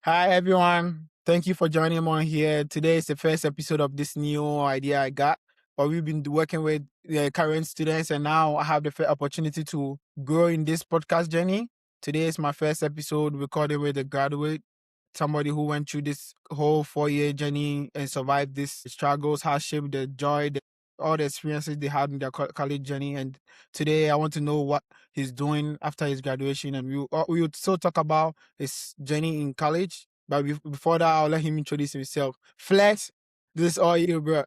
Hi, everyone. Thank you for joining me on here. Today is the first episode of this new idea I got. But we've been working with current students, and now I have the opportunity to grow in this podcast journey. Today is my first episode recorded with a graduate, somebody who went through this whole 4-year journey and survived this struggles, hardship, the joy, all the experiences they had in their college journey. And today I want to know what he's doing after his graduation, and we will still talk about his journey in college. But before that, I'll let him introduce himself. Flex, this is all you, bro.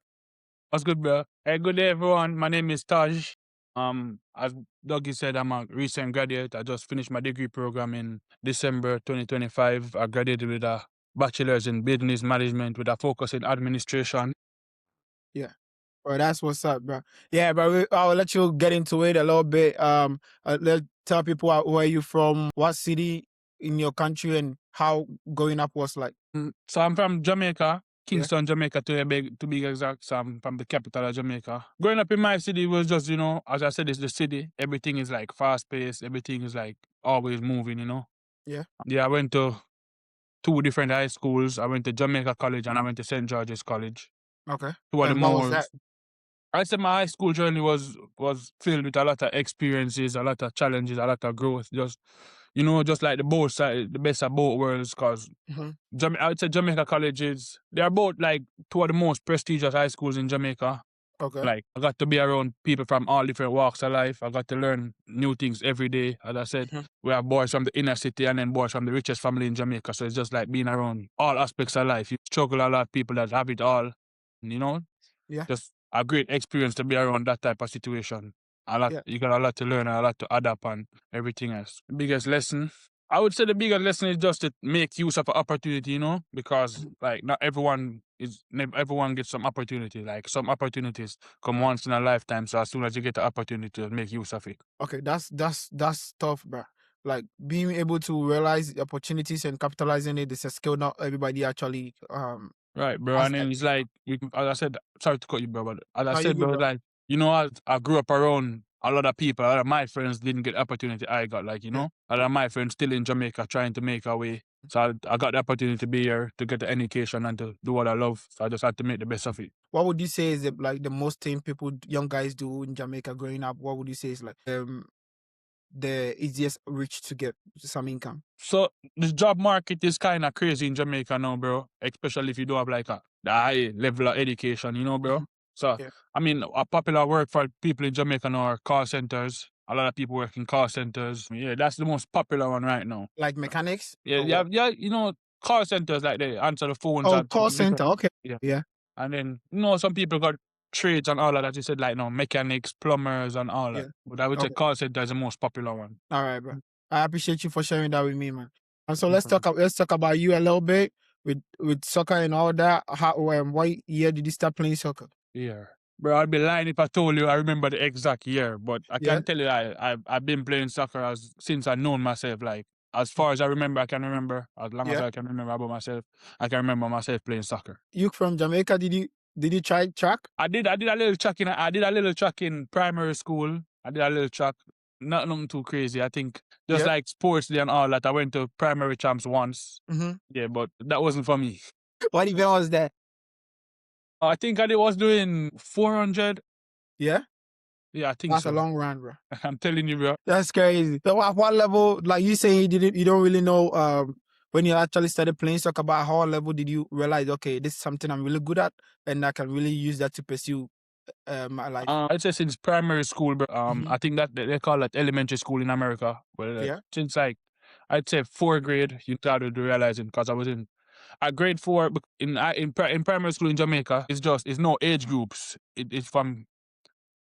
What's good, bro? Hey, good day, everyone. My name is Tahj. As Dougie said, I'm a recent graduate. I just finished my degree program in December 2025. I graduated with a bachelor's in business management with a focus in administration. Yeah. Bro, that's what's up, bro. Yeah, bro. I'll let you get into it a little bit. Tell people where you from, what city in your country, and how growing up was like. So I'm from Jamaica, Kingston, Jamaica to be exact. So I'm from the capital of Jamaica. Growing up in my city was just, as I said, it's the city. Everything is like fast paced. Everything is like always moving, Yeah. Yeah, I went to 2 different high schools. I went to Jamaica College and I went to St. George's College. Okay. Two of the And what was that? I said my high school journey was filled with a lot of experiences, a lot of challenges, a lot of growth. Just just like the best of both worlds. Cause I would say Jamaica colleges, they are both like two of the most prestigious high schools in Jamaica. Okay. Like I got to be around people from all different walks of life. I got to learn new things every day. As I said, we have boys from the inner city and then boys from the richest family in Jamaica. So it's just like being around all aspects of life. You struggle a lot, people that have it all, Yeah. just a great experience to be around that type of situation. Yeah. You got a lot to learn and a lot to adapt and everything else. Biggest lesson, I would say the biggest lesson is just to make use of an opportunity, because like not everyone gets some opportunity. Like some opportunities come once in a lifetime. So as soon as you get the opportunity, make use of it. Okay, that's tough, bro. Like being able to realize the opportunities and capitalizing it is a skill not everybody actually Right, bro. has And then that. it's like, as I said, sorry to cut you, bro, but as I No, you said, good, bro, bro. like, I grew up around a lot of people. A lot of my friends didn't get the opportunity I got, like, Yeah. a lot of my friends still in Jamaica trying to make our way. So I got the opportunity to be here, to get the education and to do what I love. So I just had to make the best of it. What would you say is the most thing young guys do in Jamaica growing up? What would you say is like the easiest reach to get some income? So the job market is kind of crazy in Jamaica now, bro. Especially if you don't have like the high level of education, bro. So Yeah. I mean, a popular work for people in Jamaica now are call centers. A lot of people work in call centers. Yeah, that's the most popular one right now. Like mechanics? Yeah, Or what? call centers like they answer the phones Oh, and call center. Okay. yeah. Yeah. And then some people got trades and all of that. You said like mechanics, plumbers, and all that. Yeah. But I would say Okay. call center is the most popular one. All right, bro. I appreciate you for sharing that with me, man. And so No let's talk about you a little bit with soccer and all that. How what year did you start playing soccer? Yeah. Bro, I'd be lying if I told you I remember the exact year, but I Yeah. can tell you I've been playing soccer since I known myself. Like as far as I remember, I can remember. As long as Yeah. I can remember about myself, I can remember myself playing soccer. You from Jamaica? Did you try track? I did a little track in primary school. I did a little track. Nothing too crazy. I think just Yeah. like sports day and all that. I went to primary champs once. Yeah, but that wasn't for me. What event was that? I think I was doing 400. Yeah. Yeah, I think That's so. a long run, bro. I'm telling you, bro. That's crazy. So at what level, like you say, you don't really know when you actually started playing soccer, about how level did you realize, okay, this is something I'm really good at and I can really use that to pursue my life? I'd say since primary school, bro. I think that they call it elementary school in America. Well, Yeah. since like I'd say 4th grade, you started realizing because I was in at grade 4 in primary school in Jamaica. It's no age groups. It's from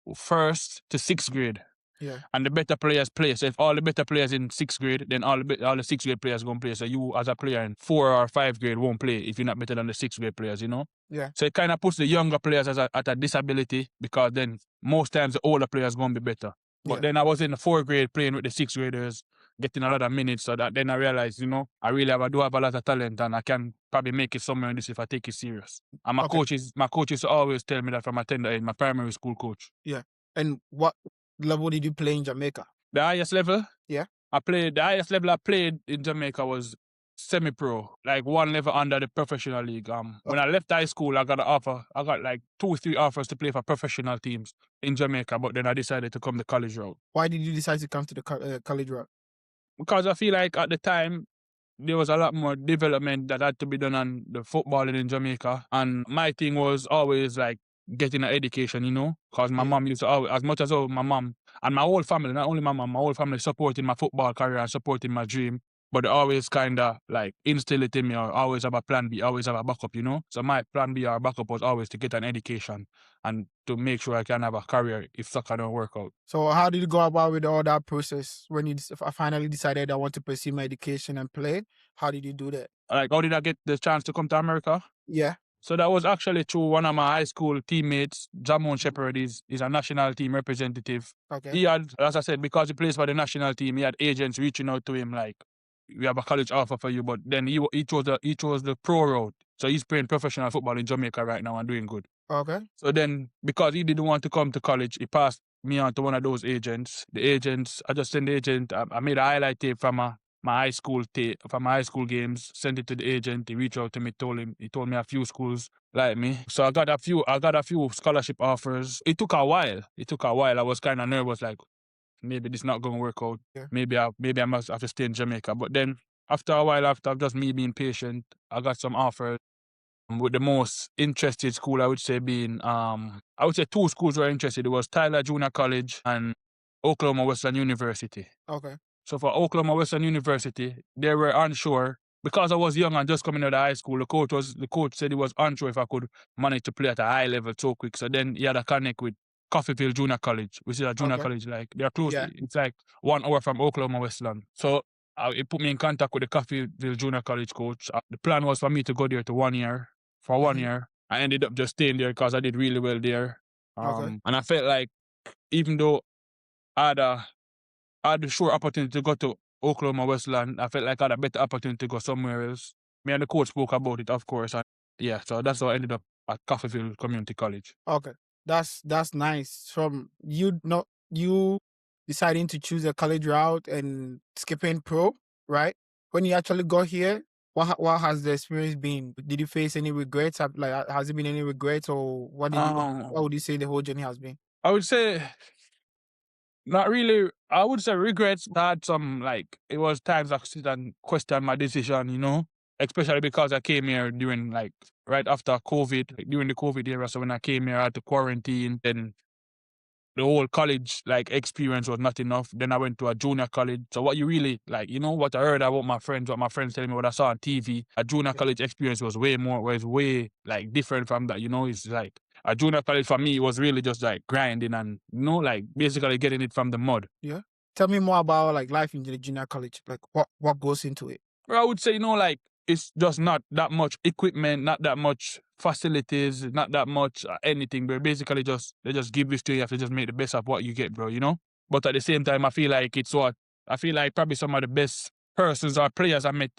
1st to 6th grade. Yeah. And the better players play. So if all the better players in 6th grade, then all the 6th grade players gonna play. So you as a player in 4 or 5th grade won't play if you're not better than the 6th grade players, Yeah. So it kind of puts the younger players at a disability because then most times the older players gonna be better. But Yeah. then I was in the 4th grade playing with the 6th graders, getting a lot of minutes. So that then I realized, I do have a lot of talent and I can probably make it somewhere in this if I take it serious. And Okay. my coaches always tell me that from a tender age, my primary school coach. Yeah. And what level did you play in Jamaica? The highest level? Yeah. The highest level I played in Jamaica was semi-pro, like one level under the professional league. When I left high school, I got an offer. I got like 2 or 3 offers to play for professional teams in Jamaica, but then I decided to come the college route. Why did you decide to come to the college route? Because I feel like at the time, there was a lot more development that had to be done on the footballing in Jamaica. And my thing was always like getting an education, you know, because my mom used to always, as much as my mom and my whole family, not only my mom, my whole family supporting my football career and supporting my dream. But they always kind of like instill it in me or always have a plan B, always have a backup, you know? So my plan B or backup was always to get an education and to make sure I can have a career if soccer don't work out. So how did you go about with all that process when you finally decided I want to pursue my education and play? How did you do that? Like, how did I get the chance to come to America? Yeah. So that was actually through one of my high school teammates, Jamon Shepherd, is a national team representative. Okay. He had, as I said, because he plays for the national team, he had agents reaching out to him like, we have a college offer for you, but then he chose the pro route. So he's playing professional football in Jamaica right now and doing good. Okay. So then, because he didn't want to come to college, he passed me on to one of those agents. The agents, I just sent the agent, I made a highlight tape from my high school from my high school games, sent it to the agent. He reached out to me, he told me a few schools like me. So I got a few scholarship offers. It took a while. I was kind of nervous, like maybe this not going to work out. Yeah. Maybe I must have to stay in Jamaica. But then after a while, after just me being patient, I got some offers. With the most interested school, I would say being, I would say 2 schools were interested. It was Tyler Junior College and Oklahoma Western University. Okay. So for Oklahoma Western University, they were unsure. Because I was young and just coming out of high school, the coach said he was unsure if I could manage to play at a high level so quick. So then he had a connect with Coffeyville Junior College, which is a junior college, like they're close. Yeah. It's like 1 hour from Oklahoma Western. So it put me in contact with the Coffeyville Junior College coach. The plan was for me to go there to 1 year. For 1 year, I ended up just staying there because I did really well there. Okay. And I felt like even though I had a sure opportunity to go to Oklahoma Westland, I felt like I had a better opportunity to go somewhere else. Me and the coach spoke about it, of course. And yeah, so that's how I ended up at Coffeyville Community College. Okay. That's nice. From you deciding to choose a college route and skipping pro, right? When you actually got here, what has the experience been? Did you face any regrets? Like, has it been any regrets, or what would you say the whole journey has been? I would say not really. I would say regrets. I had some, like, it was times I sit and question my decision, you know, especially because I came here during, like, right after COVID, like, during the COVID era. So when I came here, I had to quarantine. Then the whole college, like, experience was not enough. Then I went to a junior college. So what you really, like, you know, what I heard about what my friends telling me, what I saw on TV, a junior college experience was way, like, different from that, you know. It's like, a junior college for me was really just like grinding and, you know, like basically getting it from the mud. Yeah. Tell me more about like life in the junior college. Like what goes into it? Well, I would say, you know, like, it's just not that much equipment, not that much facilities, not that much anything, but basically they just give this to you. You have to just make the best of what you get, bro, you know? But at the same time, I feel like probably some of the best persons or players I met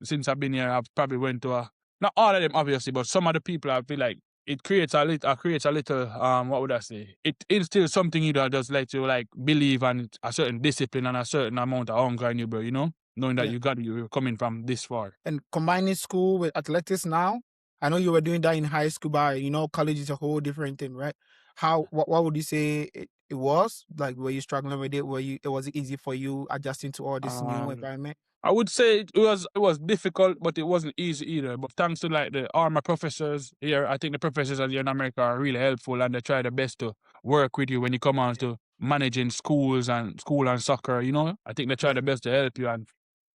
since I've been here, I've probably went to not all of them obviously, but some of the people I feel like it creates a little, what would I say? It instills something in you that just lets you like believe in a certain discipline and a certain amount of hunger in you, bro, you know? Knowing that you're coming from this far. And combining school with athletics now, I know you were doing that in high school, but you know, college is a whole different thing, right? What would you say it was? Like, were you struggling with it? Was it easy for you adjusting to all this new environment? I would say it was difficult, but it wasn't easy either. But thanks to like all my professors here, I think the professors here in America are really helpful and they try their best to work with you when you come on to managing school and soccer, you know. I think they try their best to help you and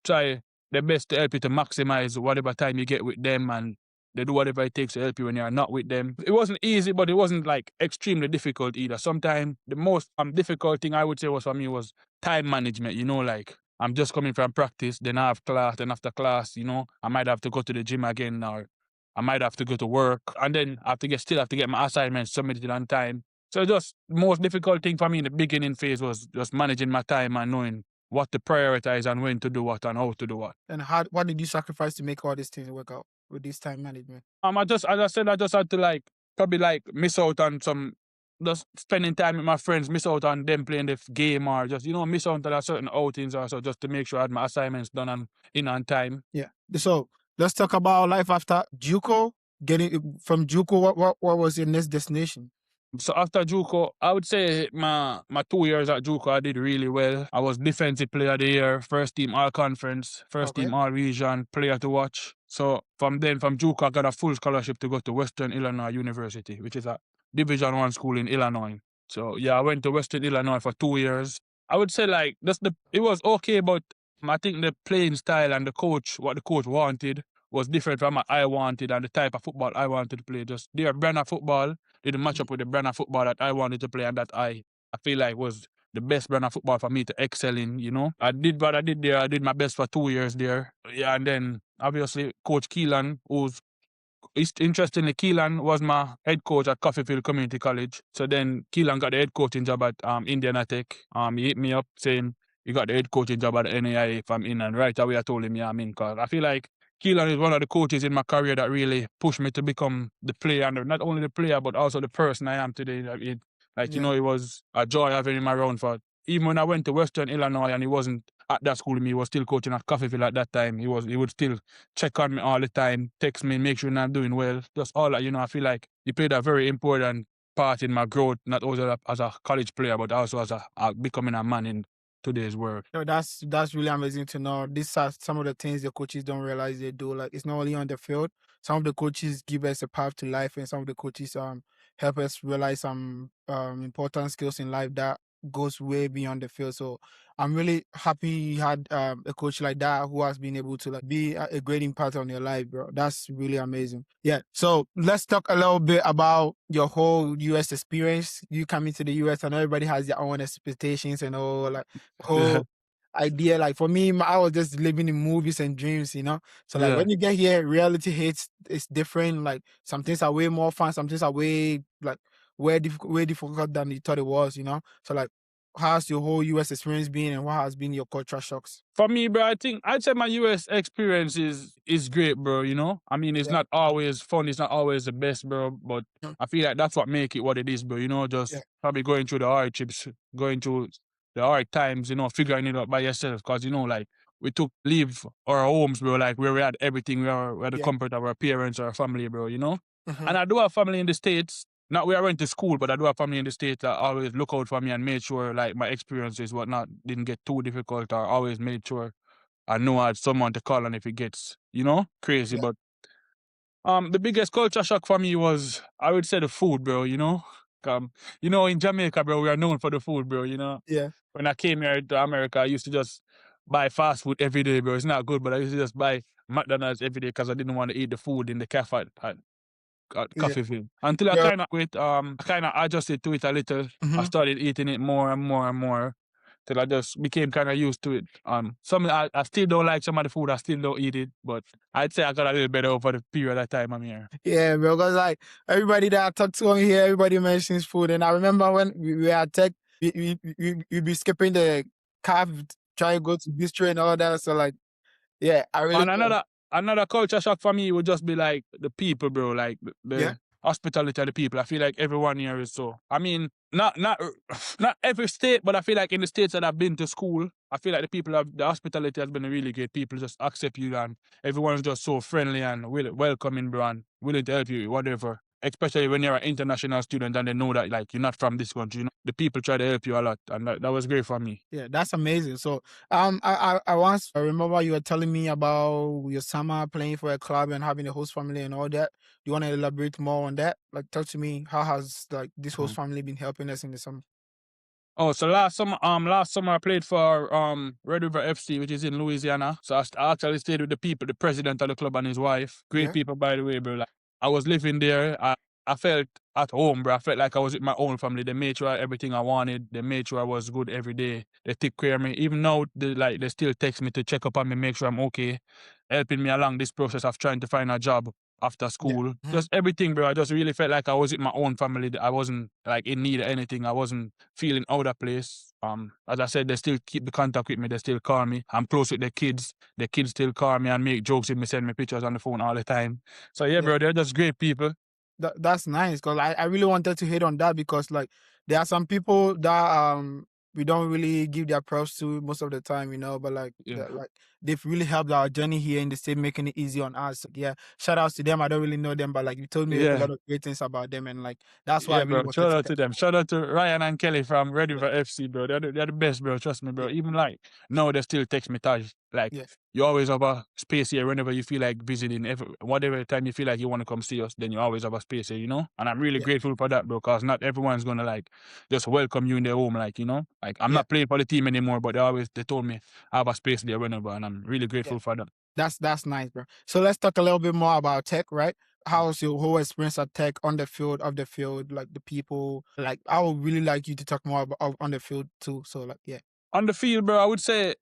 try their best to help you to maximize whatever time you get with them, and they do whatever it takes to help you when you're not with them. It wasn't easy, but it wasn't like extremely difficult either. Sometimes the most difficult thing I would say was for me was time management, you know, like I'm just coming from practice, then I have class, then after class, you know, I might have to go to the gym again, or I might have to go to work, and then I still have to get my assignments submitted on time. So just the most difficult thing for me in the beginning phase was just managing my time and knowing what to prioritize and when to do what and how to do what. And what did you sacrifice to make all these things work out with this time management? As I said, I just had to like probably like miss out on some just spending time with my friends, miss out on them playing the game or just, miss out on certain outings or so just to make sure I had my assignments done on time. Yeah. So let's talk about life after JUCO. Getting from JUCO, what was your next destination? So after JUCO, I would say my 2 years at JUCO, I did really well. I was defensive player of the year, first team all conference, first Okay. team all region, player to watch. So from JUCO, I got a full scholarship to go to Western Illinois University, which is a Division I school in Illinois. So yeah, I went to Western Illinois for 2 years. I would say like it was okay, but I think the playing style and what the coach wanted was different from what I wanted and the type of football I wanted to play. Just their brand of football didn't match up with the brand of football that I wanted to play and that I feel like was the best brand of football for me to excel in. I did what I did there. I did my best for 2 years there. Yeah, and then obviously Coach Keelan, interestingly, Keelan was my head coach at Coffeyville Community College. So then Keelan got the head coaching job at Indiana Tech. He hit me up saying he got the head coaching job at the NAIA if I'm in, and right away I told him, yeah, I'm in, because I feel like Keelan is one of the coaches in my career that really pushed me to become the player, and not only the player, but also the person I am today. Yeah. It was a joy having him around for. Even when I went to Western Illinois and he wasn't at that school with me, he was still coaching at Coffeyville at that time. He would still check on me all the time, text me, make sure I'm doing well. Just all that, I feel like he played a very important part in my growth, not only as a college player, but also as becoming a man in today's world. No, that's really amazing to know. These are some of the things the coaches don't realize they do. Like it's not only on the field. Some of the coaches give us a path to life, and some of the coaches help us realize some important skills in life that goes way beyond the field. So I'm really happy you had a coach like that who has been able to like be a great impact on your life, bro. That's really amazing. Yeah. So let's talk a little bit about your whole US experience. You coming to the US, and everybody has their own expectations and all like whole idea. Like for me, I was just living in movies and dreams. So like Yeah. when you get here, reality hits. It's different. Like some things are way more fun. Some things are way like way difficult than you thought it was. So like, how's your whole US experience been, and what has been your culture shocks? For me, bro, I'd say my US experience is great, bro. I mean, it's Yeah. not always fun. It's not always the best, bro. But Mm. I feel like that's what make it what it is, bro. Yeah. Just probably going through the hardships, going through the hard times. Figuring it out by yourself. Cause like we took leave our homes, bro. Like where we had everything, we had the Yeah. comfort of our parents, our family, bro. Mhm. And I do have family in the States. Not where I went to school, but I do have family in the States that always look out for me and made sure like my experiences, whatnot, didn't get too difficult, or always made sure I know I had someone to call on if it gets, crazy. Yeah. But the biggest culture shock for me was, I would say, the food, bro. In Jamaica, bro, we are known for the food, bro. Yeah. When I came here to America, I used to just buy fast food every day, bro. It's not good, but I used to just buy McDonald's every day because I didn't want to eat the food in the cafe at Yeah. Coffeyville. Until I Yeah. kind of adjusted to it a little. I Mhm. started eating it more and more and more till I just became kind of used to it. I still don't like some of the food. I still don't eat it, but I'd say I got a little better over the period of time I'm here. Yeah, bro. Because like everybody that I talk to on here, everybody mentions food, and I remember when we were at Tech, we be skipping the cab, trying to go to bistro and all that. So like, yeah, I really And another culture shock for me would just be like the people, bro. Like yeah, the hospitality of the people. I feel like everyone here is so. I mean, not every state, but I feel like in the states that I've been to school, I feel like the hospitality has been really great. People just accept you, and everyone's just so friendly and welcoming, bro, and willing to help you, whatever. Especially when you're an international student and they know that like you're not from this country. The people try to help you a lot, and that was great for me. yeah, that's amazing. So I once I remember you were telling me about your summer playing for a club and having a host family and all that. Do you want to elaborate more on that? Like, talk to me. How has like this host family been helping us in the summer? Oh, so last summer I played for Red River FC, which is in Louisiana. So I actually stayed with the people, the president of the club and his wife. Great Yeah, people, by the way, bro. Like, I was living there. I felt at home, bro. I felt like I was with my own family. They made sure I had everything I wanted. They made sure I was good every day. They took care of me. Even now, they still text me to check up on me, make sure I'm okay, helping me along this process of trying to find a job after yeah. school. Mhm. Just everything, bro. I just really felt like I was with my own family. I wasn't like in need of anything. I wasn't feeling out of place. As I said, they still keep the contact with me. They still call me. I'm close with the kids. The kids still call me and make jokes with me, send me pictures on the phone all the time. So yeah, Yeah. bro, they're just great people. That's nice because I really wanted to hit on that because like there are some people that we don't really give their props to most of the time, but like Yeah. like they've really helped our journey here in the state, making it easy on us. Yeah, shout outs to them. I don't really know them, but like you told me a Yeah. lot of great things about them, and like that's why I Yeah, really bro. wanted Shout to out thank to them. Shout out to Ryan and Kelly from Ready for FC, bro. They're the best, bro. Trust me, bro. yeah, Even like now, they still text me, Taj. Like yeah, you always have a space here whenever you feel like visiting. Whatever time you feel like you want to come see us, then you always have a space here, you know. And I'm really yeah, grateful for that, bro. Cause not everyone's gonna like just welcome you in their home, like you know. Like I'm yeah, not playing for the team anymore, but they told me I have a space there whenever, and I'm really yeah. grateful for that. That's nice, bro. So let's talk a little bit more about tech, right? How's your whole experience at tech on the field, off the field, like the people? Like I would really like you to talk more about on the field too. So like, yeah, On the field, bro, I would say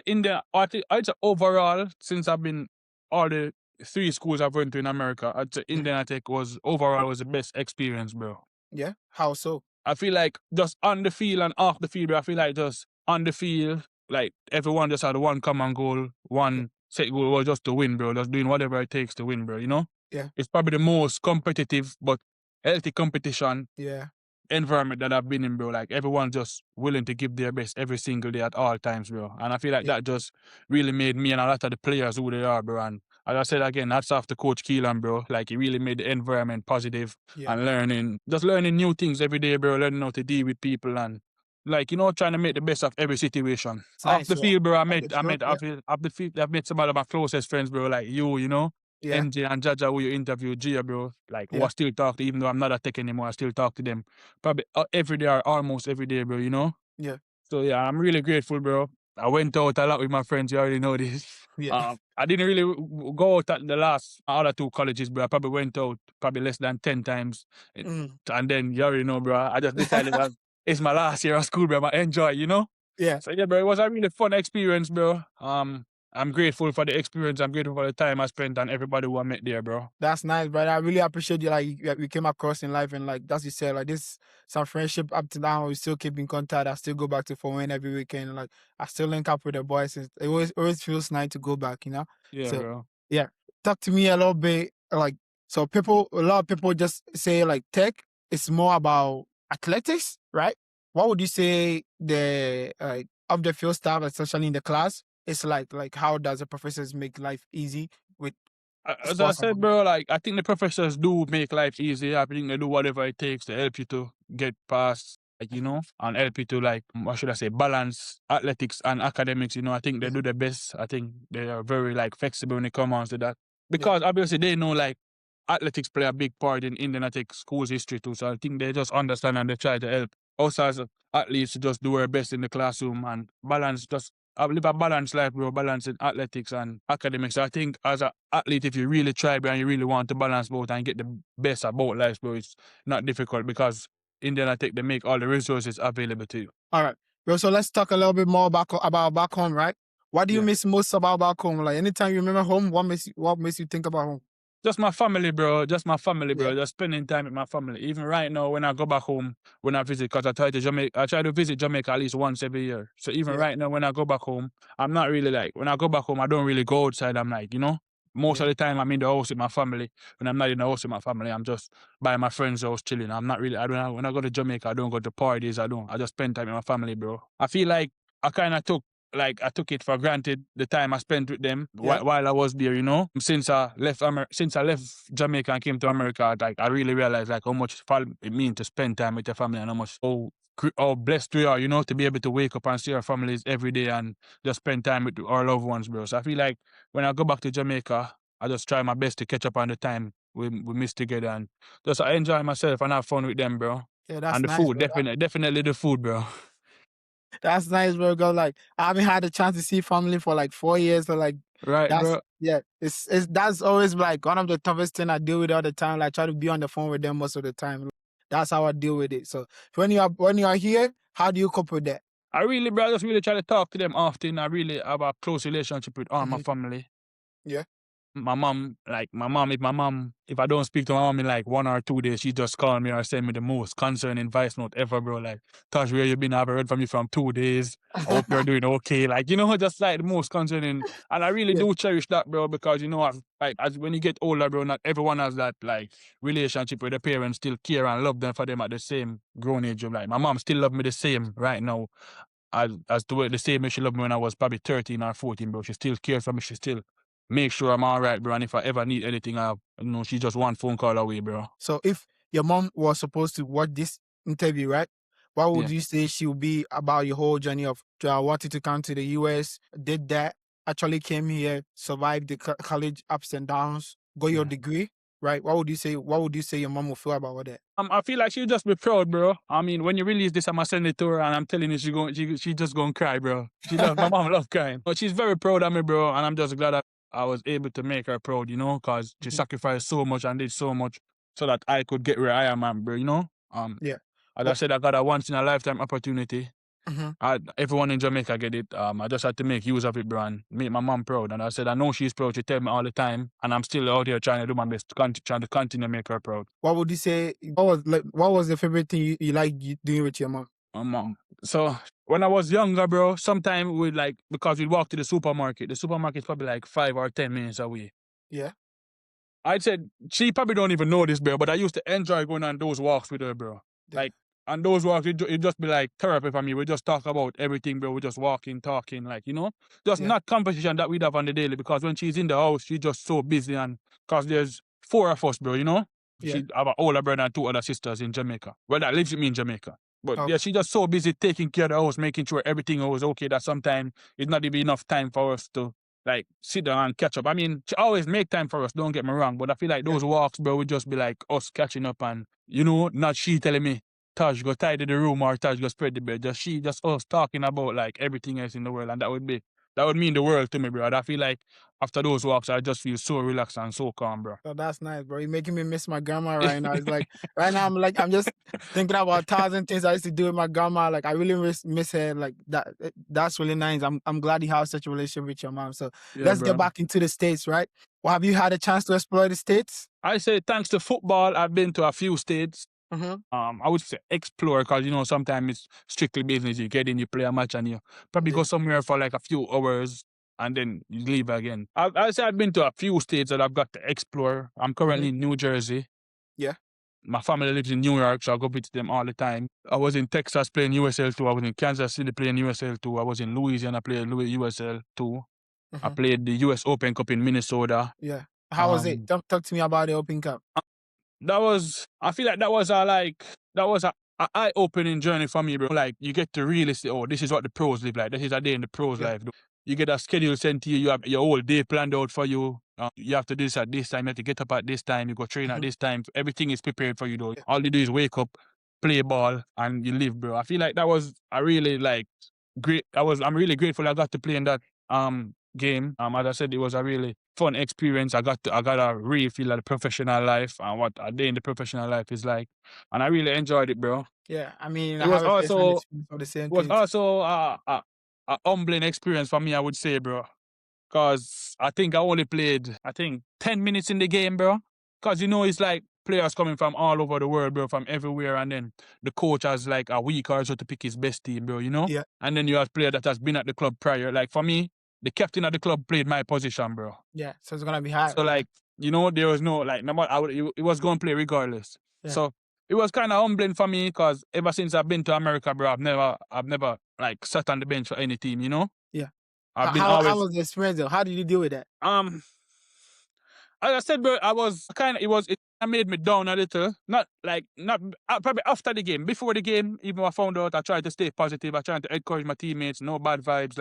India. I'd say overall, since I've been all the three schools I've went to in America, I'd say yeah, Indian Tech was the best experience, bro. yeah. How so? I feel like just on the field and off the field, bro, I feel like just on the field, like everyone just had one common goal, Yeah, one set goal was just to win, bro. Just doing whatever it takes to win, bro. You know, yeah, it's probably the most competitive but healthy competition yeah, environment that I've been in, bro. Like everyone's just willing to give their best every single day at all times, bro. And I feel like yeah, that just really made me and a lot of the players who they are, bro. And as I said again, that's after Coach Keelan, bro. Like he really made the environment positive yeah. and learning new things every day, bro. Learning how to deal with people and like, you know, trying to make the best of every situation. It's Off nice. the So field, bro, on the I field, met yeah, off the field, I've met some of my closest friends, bro, like you know. yeah, NJ and Jaja, who you interviewed, Gia, bro, like who I yeah, still talk to, even though I'm not a tech anymore, I still talk to them probably every day or almost every day, bro, you know? yeah, So yeah, I'm really grateful, bro. I went out a lot with my friends, you already know this. yeah. I didn't really go out at the last other two colleges, bro. I probably went out probably less than 10 times. Mm. And then you already know, bro, I just decided that it's my last year of school, bro. I enjoy, you know? Yeah. So yeah, bro, it was a really fun experience, bro. I'm grateful for the experience. I'm grateful for the time I spent and everybody who I met there, bro. That's nice, brother. I really appreciate you. Like we came across in life, and like that's you said, like this some friendship up to now. We still keep in contact. I still go back to Foreign every weekend. Like I still link up with the boys. And it always feels nice to go back. Yeah, So bro. yeah, talk to me a little bit. Like so, a lot of people just say like tech is more about athletics, right? What would you say the of the field staff, especially in the class? It's like how does the professors make life easy with As I sports and said, all that? bro, like I think the professors do make life easy. I think they do whatever it takes to help you to get past, like you know, and help you to like what should I say, balance athletics and academics. You know, I think they Yeah, do the best. I think they are very like flexible when it comes to that yeah. because obviously they know like athletics play a big part in Indian athletics school's history too. So I think they just understand and they try to help us as athletes to just do our best in the classroom and balance just I live a balanced life, bro, balancing athletics and academics. So I think as an athlete, if you really try, bro, and you really want to balance both and get the best of both lives, bro, it's not difficult because Indian Athletics, they make all the resources available to you. All right. Bro, so let's talk a little bit more about back home, right? What do you Yeah. miss most about back home? Like anytime you remember home, what makes you think about home? Just my family, bro. Just my family, Yeah, bro. Just spending time with my family. Even right now, when I go back home, when I visit, because I try to visit Jamaica at least once every year. So even yeah, right now, when I go back home, I'm not really like, when I go back home, I don't really go outside. I'm like, you know, most yeah. of the time I'm in the house with my family. When I'm not in the house with my family, I'm just by my friend's house chilling. I'm not really, when I go to Jamaica, I don't go to parties. I just spend time with my family, bro. I feel like I took it for granted the time I spent with them Yeah. while I was there, you know. Since I left Jamaica and came to America, like I really realized like how much it means to spend time with your family and how much how blessed we are, you know, to be able to wake up and see our families every day and just spend time with our loved ones, bro. So I feel like when I go back to Jamaica, I just try my best to catch up on the time we miss together and just I enjoy myself and have fun with them, bro. Yeah, that's And the nice, food, bro. definitely the food, bro. That's nice, bro. Cause like I haven't had a chance to see family for like 4 years. So like Right, that's bro. yeah, it's that's always like one of the toughest thing I deal with all the time. Like try to be on the phone with them most of the time. That's how I deal with it. So when you are here, how do you cope with that? I just really try to talk to them often. I really have a close relationship with all my Hmm. family. Yeah. my mom, if I don't speak to my mom in like 1 or 2 days, she just call me or send me the most concerning voice note ever, bro. Like, Tahj, where you been? I haven't heard from you from 2 days. I hope you're doing okay. Like, just like the most concerning. And I really Yeah. do cherish that, bro, because, as when you get older, bro, not everyone has that, like, relationship where the parents still care and love them for them at the same grown age. Like, my mom still love me the same right now as the same way she loved me when I was probably 13 or 14, bro. She still cares for me. She still make sure I'm all right, bro. And if I ever need anything, she's just one phone call away, bro. So if your mom was supposed to watch this interview, right? What would Yeah. you say she would be about your whole journey of wanting to come to the US, did that, actually came here, survived the college ups and downs, got your Yeah. degree, right? What would you say? What would you say your mom would feel about all that? I feel like she'll just be proud, bro. I mean, when you release this, I'ma send it to her, and I'm telling you, she just gonna cry, bro. My mom love crying. But she's very proud of me, bro, and I'm just glad that I was able to make her proud, because she Mhm. sacrificed so much and did so much so that I could get where I am, bro. Yeah. As I Well, said, I got a once in a lifetime opportunity. mhm. Everyone in Jamaica get it. I just had to make use of it, bro, and make my mom proud. And I said, I know she's proud. She tell me all the time, and I'm still out here trying to do my best, trying to continue to make her proud. What would you say? What was the favorite thing you like doing with your mom? My mom. So when I was younger, bro, sometimes because we'd walk to the supermarket. The supermarket's probably like 5 or 10 minutes away. Yeah. I'd said she probably don't even know this, bro, but I used to enjoy going on those walks with her, bro. Yeah. Like on those walks, it'd just be like therapy for me. We just talk about everything, bro. We just walking, talking, just Yeah. not conversation that we'd have on the daily. Because when she's in the house, she's just so busy, and cause there's 4 of us, bro. Yeah. She have an older brother and 2 other sisters in Jamaica. Well, that lives with me in Jamaica. But yeah, Okay. she just so busy taking care of the house, making sure everything was okay that sometimes it's not even enough time for us to like sit down and catch up. I mean, she always make time for us, don't get me wrong, but I feel like Yeah. those walks, bro, would just be like us catching up and, not she telling me, Tahj, go tidy the room or Tahj, go spread the bed. Just us talking about like everything else in the world. And that would mean the world to me, bro. And I feel like after those walks, I just feel so relaxed and so calm, bro. Oh, that's nice, bro. You're making me miss my grandma right now. It's like right now I'm just thinking about 1,000 things I used to do with my grandma. Like I really miss her. Like that's really nice. I'm glad you have such a relationship with your mom. So Yeah, let's get bro. back into the States, right? Well, have you had a chance to explore the States? I say thanks to football, I've been to a few states. Mm-hmm. I would say explore because sometimes it's strictly business. You get in, you play a match, and you probably go somewhere for like a few hours and then you leave again. I say I've been to a few states that I've got to explore. I'm currently in New Jersey. Yeah. My family lives in New York, so I go visit them all the time. I was in Texas playing USL too. I was in Kansas City playing USL too. I was in Louisiana playing USL too. I played the US Open Cup in Minnesota. Yeah. How was it? Talk to me about the Open Cup. I feel like that was a eye-opening journey for me, bro. Like, you get to really see, oh, this is what the pros live like. This is a day in the pros' life. You get a schedule sent to you. You have your whole day planned out for you. You have to do this at this time. You have to get up at this time. You go train at this time. Everything is prepared for you, though. Yeah. All you do is wake up, play ball, and you live, bro. I feel like that was a really, great. I'm really grateful I got to play in that game. As I said, it was a really fun experience. I got a real feel of the professional life and what a day in the professional life is like, and I really enjoyed it, bro. Yeah. I mean, It I was have a first-hand also experience for the same it was things. also a humbling experience for me, I would say, bro. Cause I think I only played 10 minutes in the game, bro. Cause it's like players coming from all over the world, bro, from everywhere, and then the coach has like a week or so to pick his best team, bro. Yeah. And then you have player that has been at the club prior. Like for me, the captain of the club played my position, bro. Yeah. So it's gonna be hard. So there was no no more. It was going to play regardless. Yeah. So it was kind of humbling for me because ever since I've been to America, bro, I've never like sat on the bench for any team. Yeah. I've been How always was the experience though? How did you deal with that? As I said, bro, it made me down a little. Not probably after the game. Before the game, even I found out, I tried to stay positive. I tried to encourage my teammates. No bad vibes,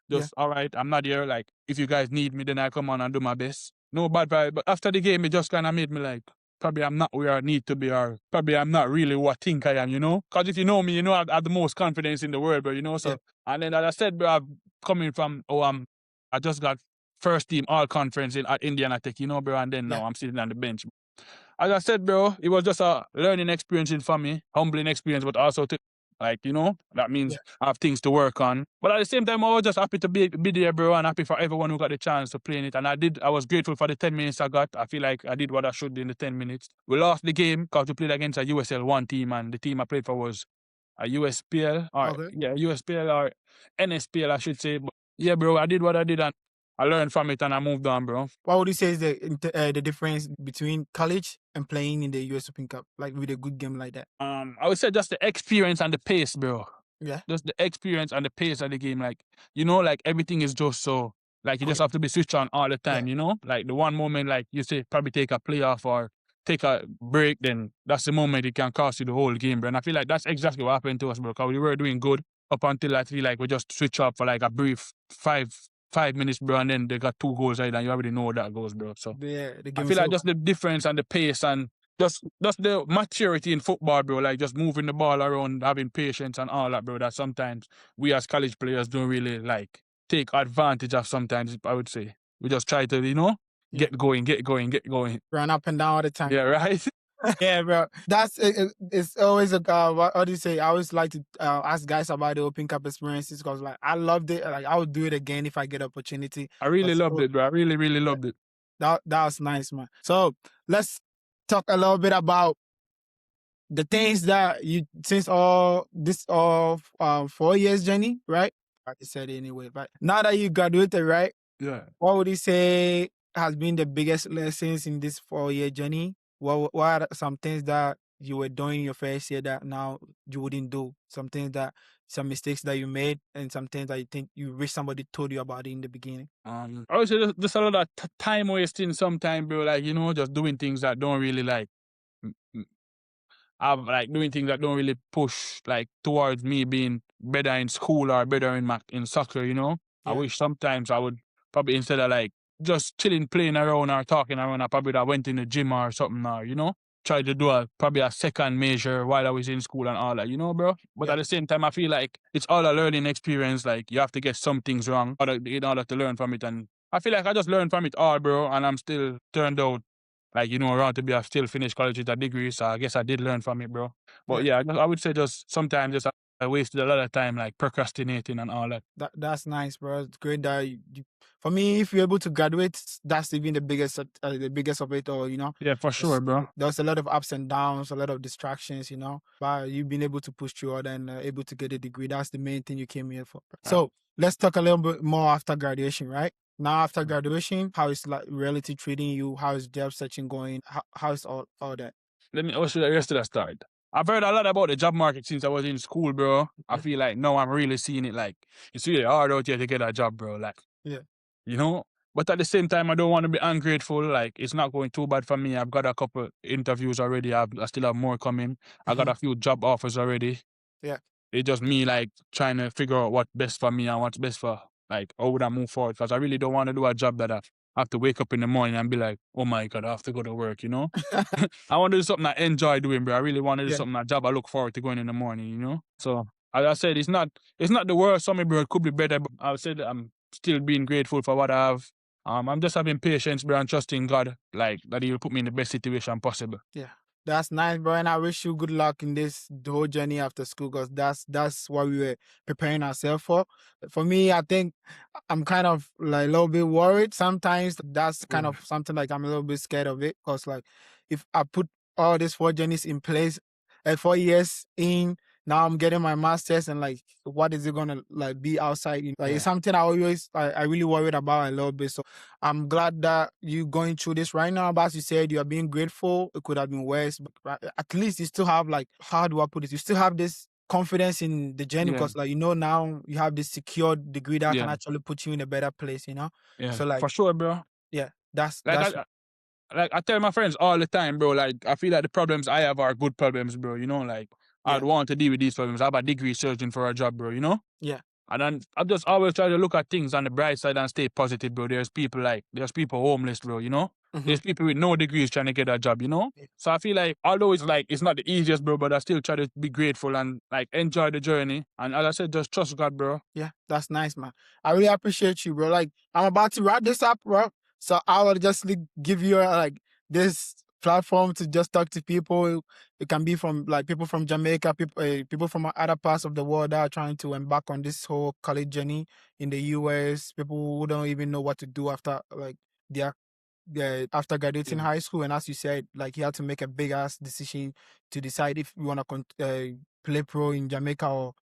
just all right. I'm not here. Like if you guys need me, then I come on and do my best. No bad vibe. But after the game, it just kind of made me like, probably I'm not where I need to be, or probably I'm not really who I think I am. Because if you know me, I have the most confidence in the world, bro. So and then as I said, bro, I'm coming from I just got first team all conference at Indiana Tech, bro, and then now I'm sitting on the bench. As I said, bro, it was just a learning experience for me, humbling experience, but also Like, you know, that means Yeah. I have things to work on. But at the same time, I was just happy to be there, bro, and happy for everyone who got the chance to play in it. And I was grateful for the 10 minutes I got. I feel like I did what I should in the 10 minutes. We lost the game because we played against a USL 1 team, and the team I played for was a USPL, or Okay. yeah, USPL or NSPL, I should say. But yeah, bro, I did what I did, and I learned from it, and I moved on, bro. What would you say is the difference between college and playing in the US Open Cup, like with a good game like that? I would say just the experience and the pace, bro. Yeah. Just the experience and the pace of the game. Like, you know, like everything is just so, like, you just Quick. have to be switched on all the Yeah. time, you know? Like the one moment, like you say, probably take a playoff or take a break, then that's the moment it can cost you the whole game, bro. And I feel like that's exactly what happened to us, bro. Because we were doing good up until I feel like we just switch up for like a brief 5 minutes, bro, and then they got 2 goals right, and you already know how that goes, bro. So The I game feel is like over. just the difference and the pace and just the maturity in football, bro. Like just moving the ball around, having patience and all that, bro. That sometimes we as college players don't really like take advantage of. Sometimes I would say we just try to, you know, Yeah. get going, get going, get going. Run up and down all the time. Yeah, right. Yeah, bro. That's it's always a what do you say? I always like to ask guys about the Open Cup experiences because like I loved it. Like I would do it again if I get opportunity. I really loved So it, bro. I really, really yeah, loved it. that was nice, man. So let's talk a little bit about the things that you since all this 4 years journey, right? Like you said anyway, but now that you graduated, right? Yeah. What would you say has been the biggest lessons in this 4 year journey? What are some things that you were doing your first year that now you wouldn't do? Some mistakes that you made, and some things that you think you wish somebody told you about it in the beginning. I would say just a lot of time wasting sometimes, bro. Like, you know, just doing things that don't really like have like doing things that don't really push like towards me being better in school or better in soccer, you know? I Yeah. wish sometimes I would probably instead of like just chilling, playing around or talking around, I probably would have went in the gym or something or, you know? Try to do probably a second measure while I was in school and all that, you know, bro? But Yeah. at the same time, I feel like it's all a learning experience. Like you have to get some things wrong in order to learn from it. And I feel like I just learned from it all, bro, and I'm still turned out like, you know, around to be I still finished college with a degree, so I guess I did learn from it, bro. But Yeah. yeah, I would say just sometimes just I wasted a lot of time like procrastinating and all that. That's nice, bro. It's great that for me, if you're able to graduate, that's even the biggest of it all. You know, Yeah, for sure, bro. there's a lot of ups and downs, a lot of distractions. You know, but you've been able to push through it and able to get a degree. That's the main thing you came here for. So let's talk a little bit more after graduation, right? Now after graduation, how is like reality treating you? How is job searching going? How is all that? Where should I start? I've heard a lot about the job market since I was in school, bro. I feel like now I'm really seeing it like it's really hard out here to get a job, bro. Like, Yeah. you know? But at the same time, I don't want to be ungrateful. Like, it's not going too bad for me. I've got a couple interviews already. I still have more coming. I got a few job offers already. Yeah. It's just me like trying to figure out what's best for me and what's best for like how would I move forward? Because I really don't want to do a job that I have to wake up in the morning and be like, oh my God, I have to go to work, you know? I want to do something I enjoy doing, bro. I really want to do Yeah. something, a job I look forward to going in the morning, you know? So as I said, it's not the worst for me, bro. It could be better, but I would say that I'm still being grateful for what I have. I'm just having patience, bro, and trusting God, like that He'll put me in the best situation possible. Yeah. That's nice, bro. And I wish you good luck in the whole journey after school because that's what we were preparing ourselves for. For me, I think I'm kind of like a little bit worried sometimes. That's kind of something like I'm a little bit scared of it because like if I put all these 4 journeys in place at 4 years in, now I'm getting my master's and like what is it gonna like be outside? Like it's something I really worried about a little bit. So I'm glad that you going through this right now. But as you said, you are being grateful. It could have been worse, but at least you still have like, how do I put it? You still have this confidence in the journey Yeah, because like, now you have this secured degree that can yeah, actually put you in a better place, yeah, So like, for sure, bro. yeah, that's, Like I tell my friends all the time, bro. Like I feel like the problems I have are good problems, bro. You know, like yeah, I'd want to deal with these problems. I have a degree searching for a job, bro. You know, yeah, and then I just always try to look at things on the bright side and stay positive, bro. There's people homeless, bro. You know, hmm there's people with no degrees trying to get a job. You know, so I feel like although it's not the easiest, bro, but I still try to be grateful and like enjoy the journey. And as I said, just trust God, bro. yeah, that's nice, man. I really appreciate you, bro. Like, I'm about to wrap this up, bro. So I will just give you like this platform to just talk to people. It can be from like people from Jamaica, people from other parts of the world that are trying to embark on this whole college journey in the US. People who don't even know what to do after like their after graduating high school. And as you said, like you had to make a big ass decision to decide if you want to play pro in Jamaica or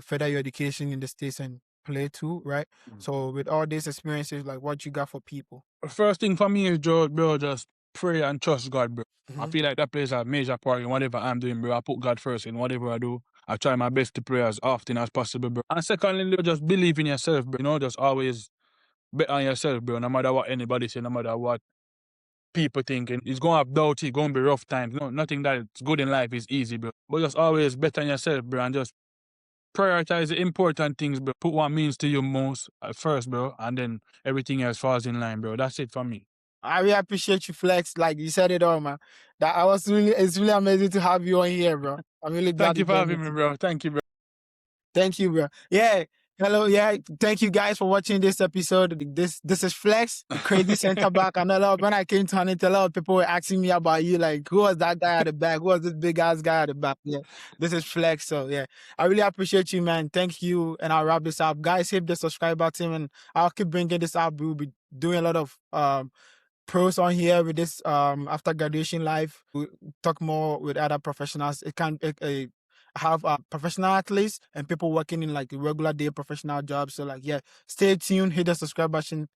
further your education in the States and play too, right? So with all these experiences, like what you got for people? First thing for me is, bro, just pray and trust God, bro. I feel like that plays a major part in whatever I'm doing, bro. I put God first in whatever I do. I try my best to pray as often as possible, bro. And secondly, just believe in yourself, bro. You know, just always bet on yourself, bro. No matter what anybody say, no matter what people thinking, it's gonna have doubts, it's gonna be rough times. No, nothing that's good in life is easy, bro. But just always bet on yourself, bro, and just prioritize the important things, bro. Put what means to you most at first, bro, and then everything else falls in line, bro. That's it for me. I really appreciate you, Flex. Like you said it all, man. It's really amazing to have you on here, bro. I'm really glad Thank you you for joined having me, me. bro. Thank you, bro. Thank you, bro. Yeah. Hello, yeah. Thank you guys for watching this episode. This is Flex, the crazy center back. And a lot when I came to Huntington, a lot of people were asking me about you, like who was that guy at the back? Who was this big ass guy at the back? Yeah, this is Flex. So yeah, I really appreciate you, man. Thank you. And I'll wrap this up, guys. Hit the subscribe button, and I'll keep bringing this up. We'll be doing a lot of pros on here with this after graduation life. We talk more with other professionals. It can have professional athletes and people working in like regular day professional jobs. So like yeah, stay tuned, hit the subscribe button,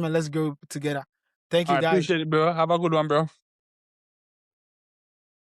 and let's go together. Thank you I guys. appreciate it, bro. Have a good one, bro.